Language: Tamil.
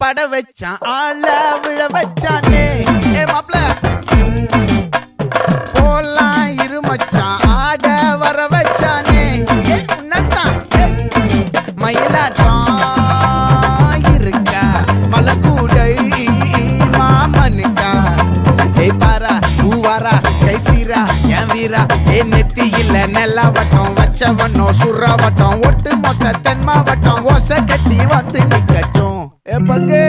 பட வச்சான் ஆள விழ வச்சானே மாப்ள போலாம் இருமச்சான் ஆட வர வச்சானே உன்னத்தான் மயிலாட்டம் இருக்கா மலக்கூடை மாமனுக்கா பாரா பூவாரா கைசீரா என் வீரா நெத்தி இல்ல நெல்லா வட்டம் வச்சவனோ சுறா வட்டம் ஒட்டு மொத்த தென் மாவட்டம் ஓசை கட்டி வந்து நிக்கட்டும் பங்கே